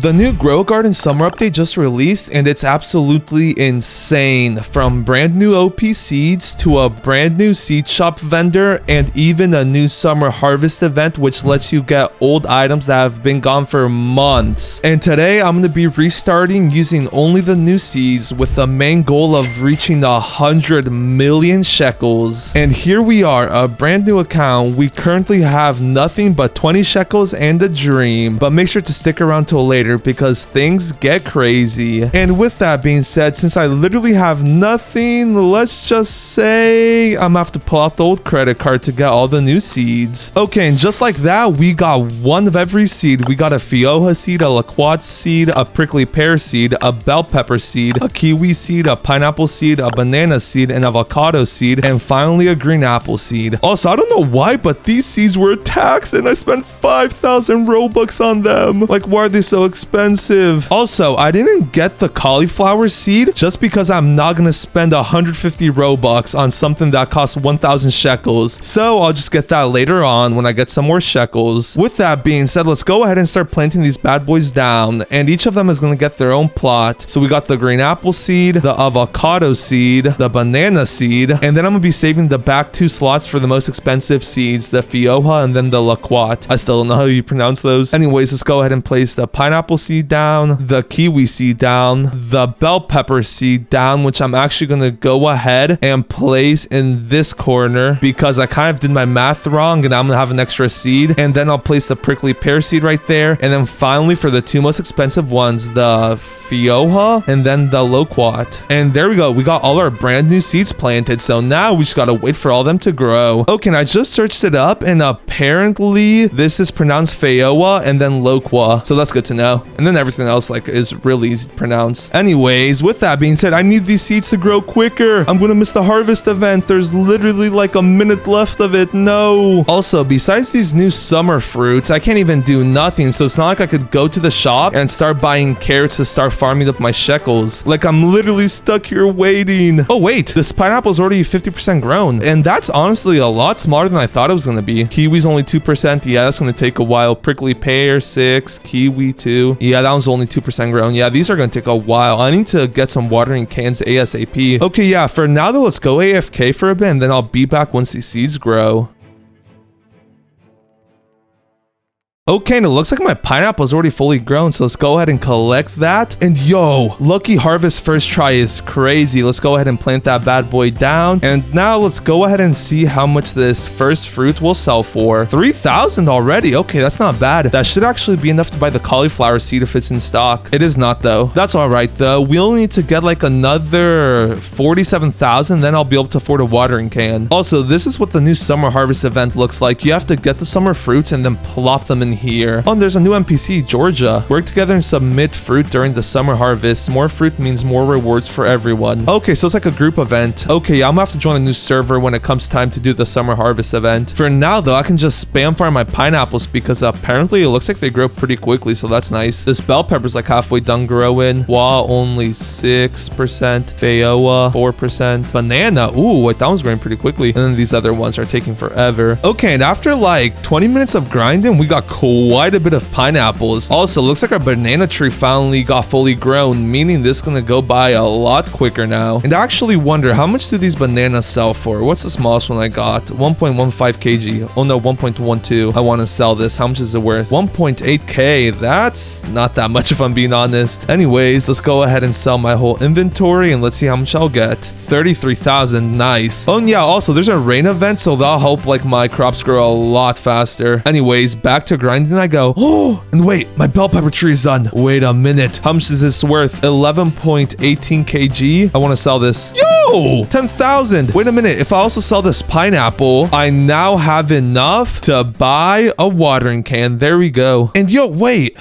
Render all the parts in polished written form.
The new Grow Garden summer update just released and it's absolutely insane. From brand new OP seeds to a brand new seed shop vendor and even a new summer harvest event which lets you get old items that have been gone for months. And today I'm going to be restarting using only the new seeds with the main goal of reaching 100 million shekels. And here we are, a brand new account. We currently have nothing but 20 shekels and a dream, but make sure to stick around till later because things get crazy. And with that being said, since I literally have nothing, let's just say I'm gonna have to pull out the old credit card to get all the new seeds. Okay, and just like that, we got one of every seed. We got a feijoa seed, a loquat seed, a prickly pear seed, a bell pepper seed, a kiwi seed, a pineapple seed, a banana seed, an avocado seed, and finally a green apple seed. Also, I don't know why, but these seeds were taxed and I spent 5,000 Robux on them. Like, why are they so expensive? Also, I didn't get the cauliflower seed just because I'm not gonna spend 150 Robux on something that costs 1,000 shekels. So I'll just get that later on when I get some more shekels. With that being said, let's go ahead and start planting these bad boys down, and each of them is gonna get their own plot. So we got the green apple seed, the avocado seed, the banana seed, and then I'm gonna be saving the back 2 slots for the most expensive seeds, the feijoa and then the loquat. I still don't know how you pronounce those. Anyways, let's go ahead and place the pineapple seed down, the kiwi seed down, the bell pepper seed down, which I'm actually gonna go ahead and place in this corner because I kind of did my math wrong and I'm gonna have an extra seed. And then I'll place the prickly pear seed right there. And then finally for the 2 most expensive ones, the feijoa and then the loquat. And there we go, we got all our brand new seeds planted, so now we just gotta wait for all them to grow. Okay, and I just searched it up and apparently this is pronounced feijoa and then loqua, so that's good to know. And then everything else like is really easy to pronounce. Anyways, with that being said, I need these seeds to grow quicker. I'm gonna miss the harvest event. There's literally like a minute left of it. No. Also, besides these new summer fruits, I can't even do nothing, so it's not like I could go to the shop and start buying carrots to start farming up my shekels. Like, I'm literally stuck here waiting. Oh wait, this pineapple is already 50% grown, and that's honestly a lot smaller than I thought it was gonna be. Kiwi's only 2%. Yeah, that's gonna take a while. Prickly pear 6, kiwi 2. Yeah, that one's only 2% grown. Yeah, these are gonna take a while. I need to get some watering cans ASAP. Okay, yeah, for now though, let's go AFK for a bit and then I'll be back once these seeds grow. Okay, and it looks like my pineapple is already fully grown, so let's go ahead and collect that. And yo, lucky harvest first try is crazy. Let's go ahead and plant that bad boy down. And now let's go ahead and see how much this first fruit will sell for. 3,000 already. Okay, that's not bad. That should actually be enough to buy the cauliflower seed if it's in stock. It is not though. That's all right though. We'll need to get like another 47,000, then I'll be able to afford a watering can. Also, this is what the new summer harvest event looks like. You have to get the summer fruits and then plop them in here. Oh, and there's a new NPC, Georgia. Work together and submit fruit during the summer harvest. More fruit means more rewards for everyone. Okay, so it's like a group event. Okay, yeah, I'm gonna have to join a new server when it comes time to do the summer harvest event. For now though, I can just spam farm my pineapples because apparently it looks like they grow pretty quickly, so that's nice. This bell pepper's like halfway done growing. Wow, only 6%. Feijoa, 4%. Banana, ooh, wait, that one's growing pretty quickly. And then these other ones are taking forever. Okay, and after like 20 minutes of grinding, we got quite a bit of pineapples. Also, looks like our banana tree finally got fully grown, meaning this is gonna go by a lot quicker now. And I actually wonder, how much do these bananas sell for? What's the smallest one I got? 1.15 kg. Oh no, 1.12. I want to sell this. How much is it worth? 1.8k. That's not that much if I'm being honest. Anyways, let's go ahead and sell my whole inventory and let's see how much I'll get. 33,000. Nice. Oh and yeah, also there's a rain event, so that'll help like my crops grow a lot faster. Anyways, back to grinding I go. Oh, and wait, my bell pepper tree is done. Wait a minute. How much is this worth? 11.18 kg. I want to sell this. Yo, 10,000. Wait a minute. If I also sell this pineapple, I now have enough to buy a watering can. There we go. And yo, wait.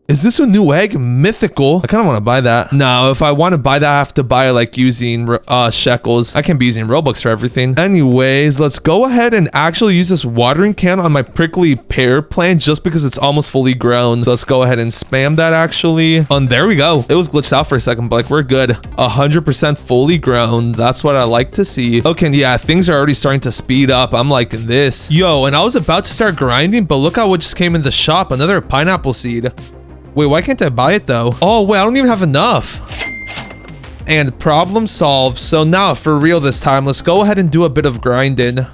Is this a new egg? Mythical. I kind of want to buy that. No, if I want to buy that, I have to buy like using shekels. I can't be using Robux for everything. Anyways, let's go ahead and actually use this watering can on my prickly pear plant just because it's almost fully grown. So let's go ahead and spam that actually. And there we go. It was glitched out for a second, but like we're good. 100% fully grown. That's what I like to see. Okay, and yeah, things are already starting to speed up. I'm like this. Yo, and I was about to start grinding, but look at what just came in the shop. Another pineapple seed. Wait, why can't I buy it though? Oh, wait, I don't even have enough. And problem solved. So now, for real this time, let's go ahead and do a bit of grinding.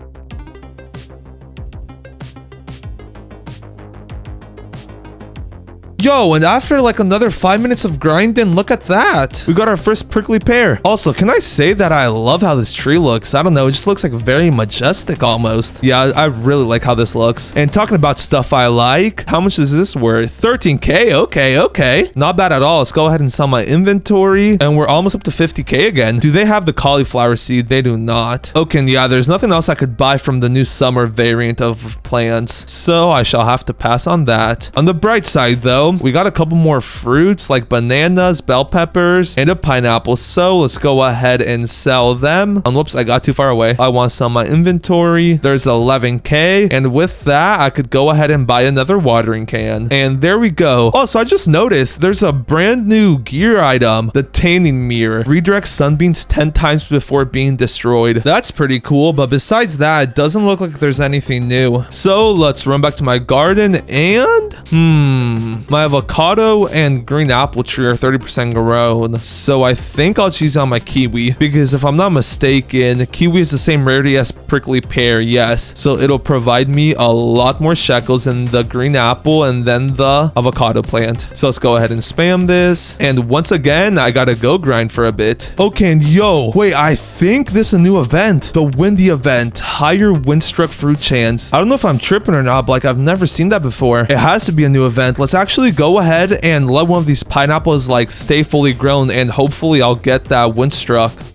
Yo, and after like another 5 minutes of grinding, look at that. We got our first prickly pear. Also, can I say that I love how this tree looks? I don't know, it just looks like very majestic almost. Yeah, I really like how this looks. And talking about stuff I like, how much is this worth? 13k, okay. Not bad at all. Let's go ahead and sell my inventory. And we're almost up to 50k again. Do they have the cauliflower seed? They do not. Okay, and yeah, there's nothing else I could buy from the new summer variant of plants. So I shall have to pass on that. On the bright side though, we got a couple more fruits like bananas, bell peppers, and a pineapple. So let's go ahead and sell them. Whoops, I got too far away. I want to sell my inventory. There's 11k. And with that, I could go ahead and buy another watering can. And there we go. Oh, so I just noticed there's a brand new gear item, the tanning mirror. Redirects sunbeams 10 times before being destroyed. That's pretty cool. But besides that, it doesn't look like there's anything new. So let's run back to my garden and my avocado and green apple tree are 30% grown. So I think I'll choose on my kiwi because if I'm not mistaken, kiwi is the same rarity as prickly pear. Yes. So it'll provide me a lot more sheckles than the green apple and then the avocado plant. So let's go ahead and spam this. And once again, I gotta go grind for a bit. Okay, and yo, wait, I think this is a new event. The windy event, higher windstruck fruit chance. I don't know if I'm tripping or not, but like I've never seen that before. It has to be a new event. Let's actually go ahead and let one of these pineapples like stay fully grown and hopefully I'll get that windstruck.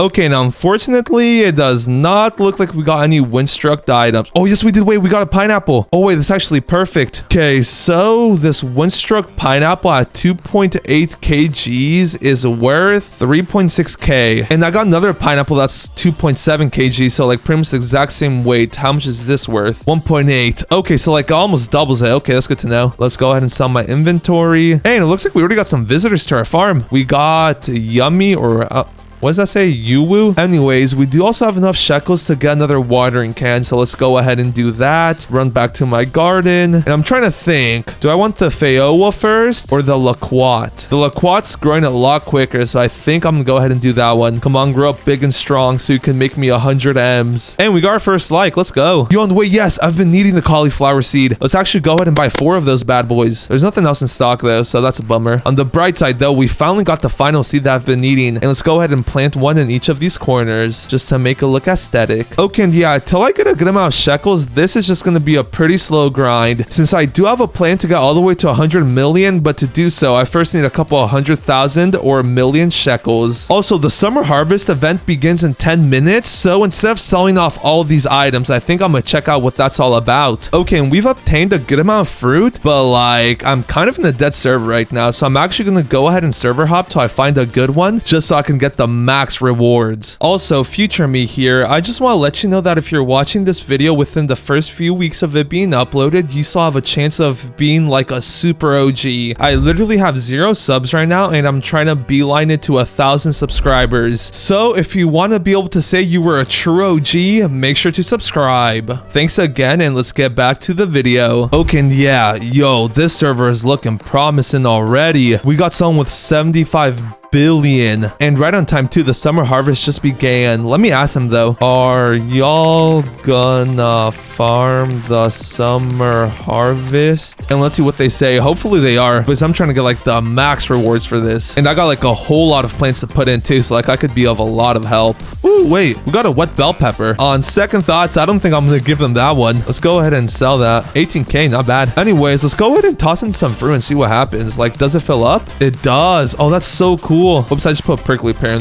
Okay, now unfortunately, it does not look like we got any windstruck items. Oh, yes, we did. Wait, we got a pineapple. Oh, wait, that's actually perfect. Okay, so this windstruck pineapple at 2.8 kgs is worth 3.6k. And I got another pineapple that's 2.7 kg, so like pretty much the exact same weight. How much is this worth? 1.8. Okay, so like almost doubles it. Okay, that's good to know. Let's go ahead and sell my inventory. Hey, and it looks like we already got some visitors to our farm. We got Yummy or... what does that say? Yuwu? Anyways, we do also have enough sheckles to get another watering can. So let's go ahead and do that. Run back to my garden. And I'm trying to think. Do I want the feijoa first or the loquat? The loquat's growing a lot quicker. So I think I'm going to go ahead and do that one. Come on, grow up big and strong so you can make me 100 M's. And we got our first like. Let's go. Yo, on the way, yes, I've been needing the cauliflower seed. Let's actually go ahead and buy 4 of those bad boys. There's nothing else in stock though. So that's a bummer. On the bright side though, we finally got the final seed that I've been needing. And let's go ahead and plant one in each of these corners just to make it look aesthetic. Okay, and yeah, till I get a good amount of sheckles, this is just going to be a pretty slow grind since I do have a plan to get all the way to 100 million, but to do so, I first need a couple 100,000 or a million sheckles. Also, the summer harvest event begins in 10 minutes, so instead of selling off all of these items, I think I'm going to check out what that's all about. Okay, and we've obtained a good amount of fruit, but like, I'm kind of in a dead server right now, so I'm actually going to go ahead and server hop till I find a good one, just so I can get the max rewards. Also, future me here, I just want to let you know that if you're watching this video within the first few weeks of it being uploaded, you still have a chance of being like a super OG. I literally have 0 subs right now and I'm trying to beeline it to 1,000 subscribers. So if you want to be able to say you were a true OG, make sure to subscribe. Thanks again and let's get back to the video. Okay, and yeah, yo, this server is looking promising already. We got someone with 75 billion and right on time too. The summer harvest just began. Let me ask them though, are y'all gonna farm the summer harvest? And let's see what they say. Hopefully they are, because I'm trying to get like the max rewards for this, and I got like a whole lot of plants to put in too, so like I could be of a lot of help. Ooh, wait, we got a wet bell pepper. On second thoughts, I don't think I'm gonna give them that one. Let's go ahead and sell that. 18k, not bad. Anyways, let's go ahead and toss in some fruit and see what happens. Like, does it fill up? It does. Oh, that's so cool. Oops, I just put prickly pear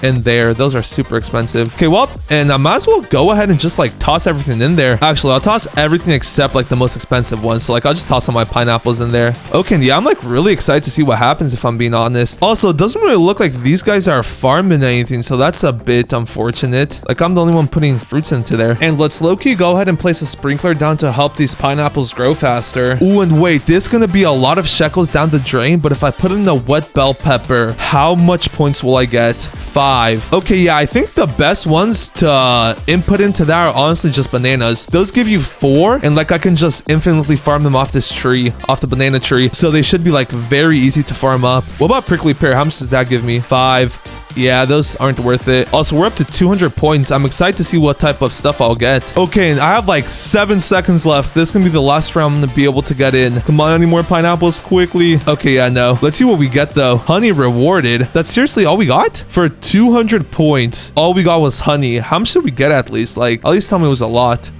in there. Those are super expensive. Okay, well, and I might as well go ahead and just like toss everything in there. Actually, I'll toss everything except like the most expensive ones. So like I'll just toss some of my pineapples in there. Okay, and yeah, I'm like really excited to see what happens if I'm being honest. Also, it doesn't really look like these guys are farming anything, so that's a bit unfortunate. Like I'm the only one putting fruits into there. And let's low-key go ahead and place a sprinkler down to help these pineapples grow faster. Ooh, and wait, this is gonna be a lot of sheckles down the drain, but if I put in a wet bell pepper, how how much points will I get? 5. Okay, yeah, I think the best ones to input into that are honestly just bananas. Those give you 4, and like I can just infinitely farm them off this tree, off the banana tree. So they should be like very easy to farm up. What about prickly pear? How much does that give me? 5. Yeah, those aren't worth it. Also, we're up to 200 points. I'm excited to see what type of stuff I'll get. Okay, and I have like 7 seconds left. This is gonna be the last round I'm gonna be able to get in. Come on, any more pineapples quickly? Okay, yeah, no. Let's see what we get though. Honey rewarded. That's seriously all we got? For 200 points, all we got was honey. How much did we get at least? Like, at least tell me it was a lot.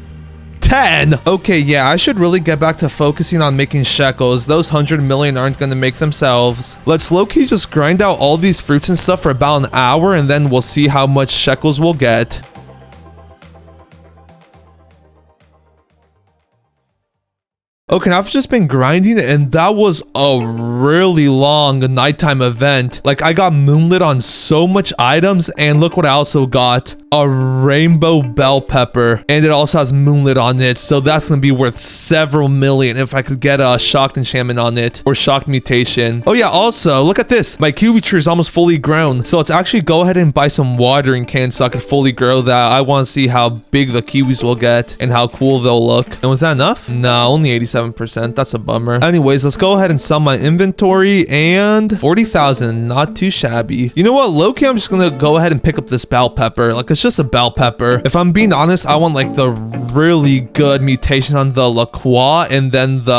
10. Okay, yeah, I should really get back to focusing on making sheckles. Those 100 million aren't gonna make themselves. Let's low-key just grind out all these fruits and stuff for about an hour, and then we'll see how much sheckles we'll get. Okay, now I've just been grinding, and that was a really long nighttime event. Like, I got moonlit on so much items, and look what I also got. A rainbow bell pepper, and it also has moonlit on it, so that's gonna be worth several million if I could get a shocked enchantment on it, or shocked mutation. Oh yeah, also, look at this. My kiwi tree is almost fully grown, so let's actually go ahead and buy some watering cans so I can fully grow that. I want to see how big the kiwis will get, and how cool they'll look. And was that enough? No, only 87%. That's a bummer. Anyways, let's go ahead and sell my inventory, and 40,000, not too shabby. You know what, low-key, I'm just gonna go ahead and pick up this bell pepper. Like, it's just a bell pepper. If I'm being honest, I want like the really good mutation on the loquat and then the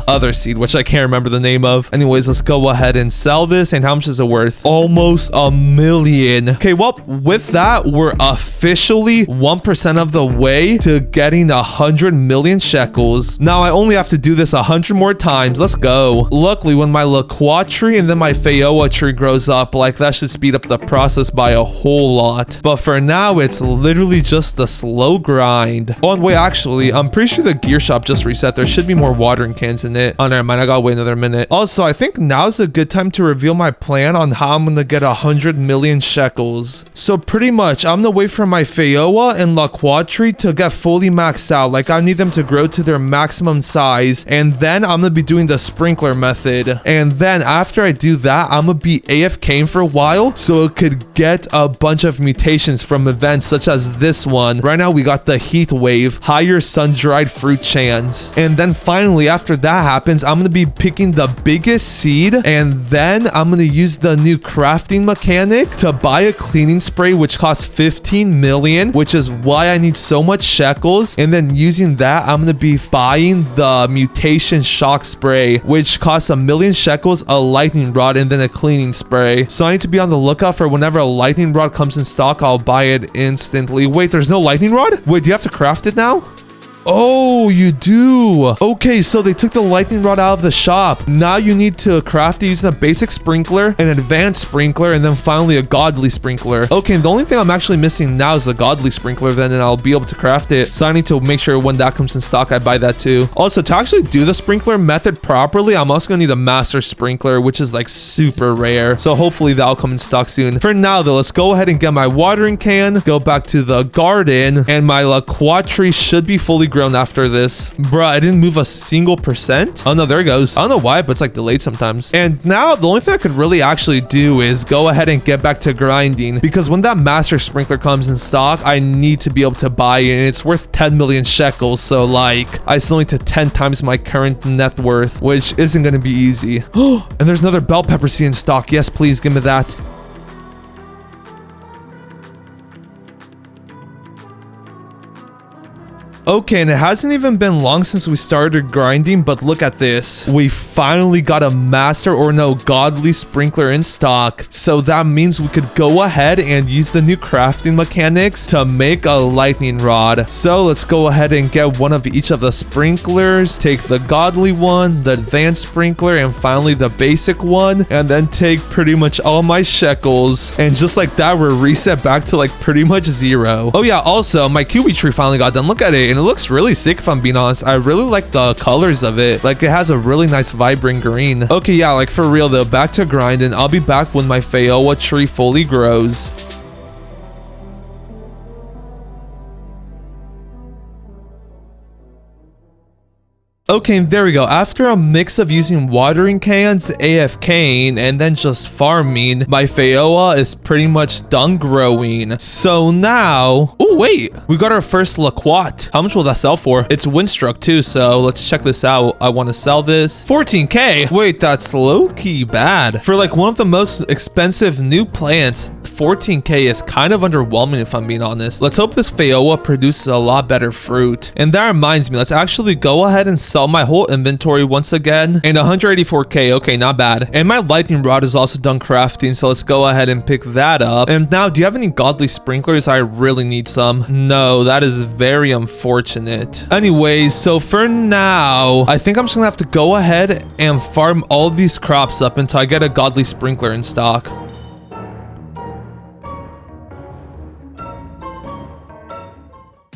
other seed, which I can't remember the name of. Anyways, let's go ahead and sell this. And how much is it worth? Almost a million. Okay, well, with that, we're officially 1% of the way to getting 100 million shekels. Now, I only have to do this 100 more times. Let's go. Luckily, when my loquat tree and then my feijoa tree grows up, like that should speed up the process by a whole lot. But for now, it's literally just the slow grind. Oh, and wait, actually, I'm pretty sure the gear shop just reset. There should be more watering cans in it. Oh, never mind. I gotta wait another minute. Also, I think now's a good time to reveal my plan on how I'm gonna get 100 million shekels. So pretty much, I'm gonna wait for my feijoa and loquat tree to get fully maxed out. Like, I need them to grow to their maximum size. And then I'm gonna be doing the sprinkler method. And then after I do that, I'm gonna be AFKing for a while so it could get a bunch of mutations from events such as this one. Right now we got the heat wave, higher sun-dried fruit chance. And then finally, after that happens, I'm gonna be picking the biggest seed, and then I'm gonna use the new crafting mechanic to buy a cleaning spray which costs 15 million, which is why I need so much shekels. And then using that, I'm gonna be buying the mutation shock spray, which costs 1 million shekels, a lightning rod, and then a cleaning spray. So I need to be on the lookout for whenever a lightning rod comes in stock. I'll buy it instantly. Wait, there's no lightning rod? Wait, do you have to craft it now? Oh, you do. Okay, so they took the lightning rod out of the shop. Now you need to craft it using a basic sprinkler, an advanced sprinkler, and then finally a godly sprinkler. Okay, and the only thing I'm actually missing now is the godly sprinkler then, and I'll be able to craft it. So I need to make sure when that comes in stock, I buy that too. Also, to actually do the sprinkler method properly, I'm also gonna need a master sprinkler, which is like super rare. So hopefully that'll come in stock soon. For now though, let's go ahead and get my watering can, go back to the garden, and my loquat tree should be fully grown after this. Bruh, I didn't move a single percent. Oh no, there it goes. I don't know why, but it's like delayed sometimes. And now the only thing I could really actually do is go ahead and get back to grinding, because when that master sprinkler comes in stock, I need to be able to buy it, and it's worth 10 million shekels. So like, I still need to 10 times my current net worth, which isn't going to be easy. And there's another bell pepper seed in stock. Yes, please give me that. Okay, and it hasn't even been long since we started grinding, but look at this. We finally got a master, or no, godly sprinkler in stock. So that means we could go ahead and use the new crafting mechanics to make a lightning rod. So let's go ahead and get one of each of the sprinklers, take the godly one, the advanced sprinkler, and finally the basic one, and then take pretty much all my shekels. And just like that, we're reset back to like pretty much 0. Oh yeah, also my kiwi tree finally got done. Look at it. And it looks really sick if I'm being honest. I really like the colors of it. Like, it has a really nice vibrant green. Okay, yeah, like for real though, back to grinding. I'll be back when my feijoa tree fully grows. Okay, there we go. After a mix of using watering cans, AFKing, and then just farming, my feijoa is pretty much done growing. So now... Oh, wait. We got our first loquat. How much will that sell for? It's windstruck too, so let's check this out. I want to sell this. 14K. Wait, that's low-key bad. For like one of the most expensive new plants, 14K is kind of underwhelming if I'm being honest. Let's hope this feijoa produces a lot better fruit. And that reminds me, let's actually go ahead and sell my whole inventory once again. And 184K, okay, not bad. And my lightning rod is also done crafting, so let's go ahead and pick that up. And now, do you have any godly sprinklers? I really need some. No, that is very unfortunate. Anyways, so for now, I think I'm just gonna have to go ahead and farm all these crops up until I get a godly sprinkler in stock.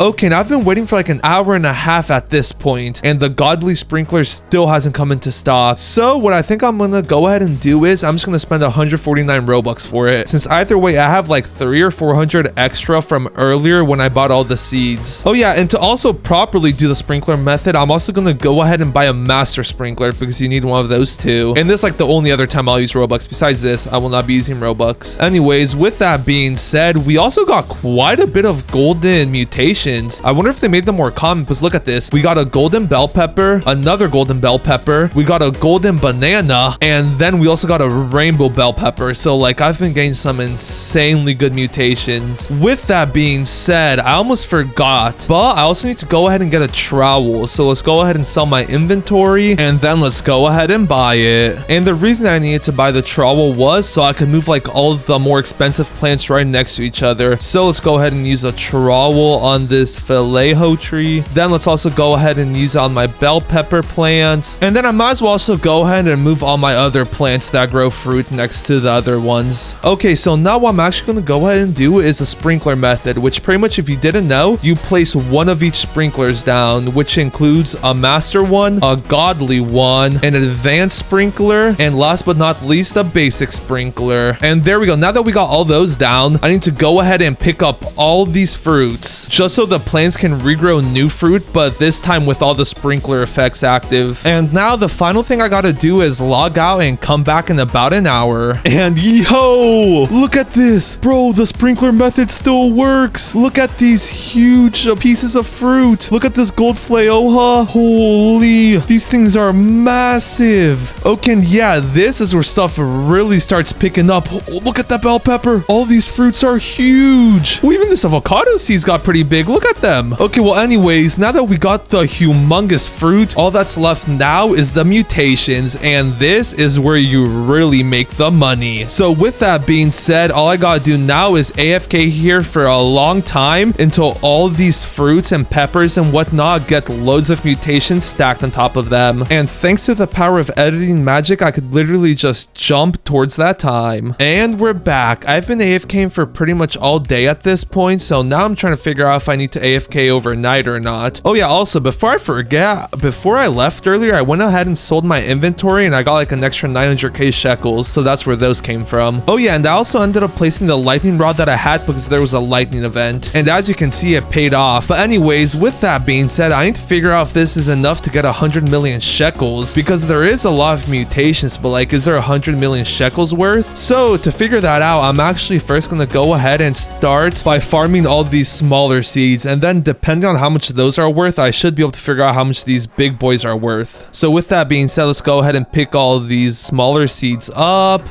Okay, now I've been waiting for like an hour and a half at this point, and the godly sprinkler still hasn't come into stock. So what I think I'm gonna go ahead and do is I'm just gonna spend 149 Robux for it, since either way I have like 300 or 400 extra from earlier when I bought all the seeds. Oh yeah, and to also properly do the sprinkler method, I'm also gonna go ahead and buy a master sprinkler because you need one of those too. And this is like the only other time I'll use Robux. Besides this, I will not be using Robux. Anyways, with that being said, we also got quite a bit of golden mutations. I wonder if they made them more common, because look at this. We got a golden bell pepper, another golden bell pepper, we got a golden banana, and then we also got a rainbow bell pepper. So like I've been getting some insanely good mutations. With that being said, I almost forgot, but I also need to go ahead and get a trowel. So let's go ahead and sell my inventory, and then let's go ahead and buy it. And the reason I needed to buy the trowel was so I could move like all the more expensive plants right next to each other. So let's go ahead and use a trowel on this feijoa tree. Then let's also go ahead and use it on my bell pepper plants. And then I might as well also go ahead and move all my other plants that grow fruit next to the other ones. Okay, so now what I'm actually going to go ahead and do is the sprinkler method, which pretty much, if you didn't know, you place one of each sprinklers down, which includes a master one, a godly one, an advanced sprinkler, and last but not least, a basic sprinkler. And there we go. Now that we got all those down, I need to go ahead and pick up all these fruits just so the plants can regrow new fruit, but this time with all the sprinkler effects active. And now the final thing I gotta do is log out and come back in about an hour. And yo, look at this. Bro, the sprinkler method still works. Look at these huge pieces of fruit. Look at this gold feijoa. Holy, these things are massive. Okay, and yeah, this is where stuff really starts picking up. Oh, look at that bell pepper. All these fruits are huge. Oh, even this avocado seeds got pretty big. Look at them. Okay, well anyways, now that we got the humongous fruit, all that's left now is the mutations, and this is where you really make the money. So with that being said, all I gotta do now is AFK here for a long time until all these fruits and peppers and whatnot get loads of mutations stacked on top of them. And thanks to the power of editing magic, I could literally just jump towards that time. And we're back. I've been AFKing for pretty much all day at this point, so now I'm trying to figure out if I need to AFK overnight or not. Oh yeah, also before I forget, before I left earlier, I went ahead and sold my inventory and I got like an extra 900k sheckles, so that's where those came from. Oh yeah, and I also ended up placing the lightning rod that I had because there was a lightning event, and as you can see, it paid off. But anyways, with that being said, I need to figure out if this is enough to get 100 million shekels, because there is a lot of mutations, but like, is there 100 million shekels worth? So to figure that out, I'm actually first gonna go ahead and start by farming all these smaller seeds, and then depending on how much those are worth, I should be able to figure out how much these big boys are worth. So with that being said, let's go ahead and pick all these smaller seeds up.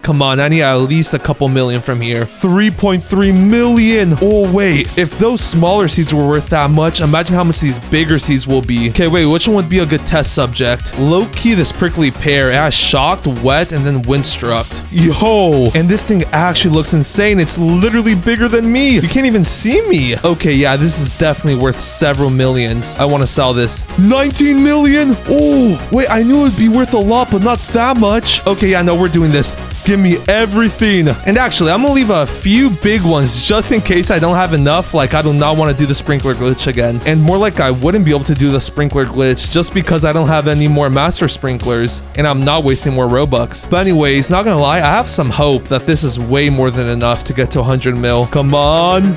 Come on, I need at least a couple million from here. 3.3 million. Oh, wait. If those smaller seeds were worth that much, imagine how much these bigger seeds will be. Okay, wait. Which one would be a good test subject? Low-key, this prickly pear. It has shocked, wet, and then windstruck. Yo. And this thing actually looks insane. It's literally bigger than me. You can't even see me. Okay, yeah, this is definitely worth several millions. I want to sell this. 19 million. Oh, wait. I knew it would be worth a lot, but not that much. Okay, yeah, no, we're doing this. Give me everything. And actually, I'm gonna leave a few big ones just in case I don't have enough. Like, I do not want to do the sprinkler glitch again. And more like I wouldn't be able to do the sprinkler glitch just because I don't have any more master sprinklers and I'm not wasting more Robux. But anyways, not gonna lie, I have some hope that this is way more than enough to get to 100 mil. Come on.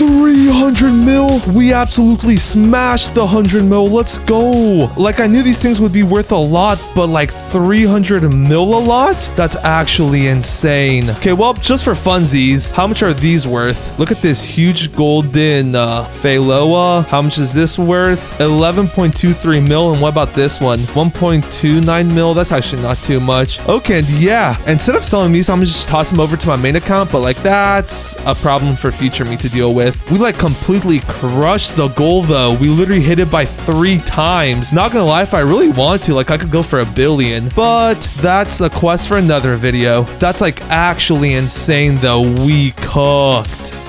300 mil. We absolutely smashed the 100 mil. Let's go. Like, I knew these things would be worth a lot, but like 300 mil a lot? That's actually insane. Okay, well, just for funsies, how much are these worth? Look at this huge golden feijoa. How much is this worth? 11.23 mil. And what about this one? 1.29 mil. That's actually not too much. Okay, and yeah, instead of selling these, I'm gonna just toss them over to my main account, but like that's a problem for future me to deal with. We like completely crushed the goal though. We literally hit it by 3 times. Not gonna lie, if I really want to, like I could go for 1 billion, but that's a quest for another video. That's like actually insane though. We cooked.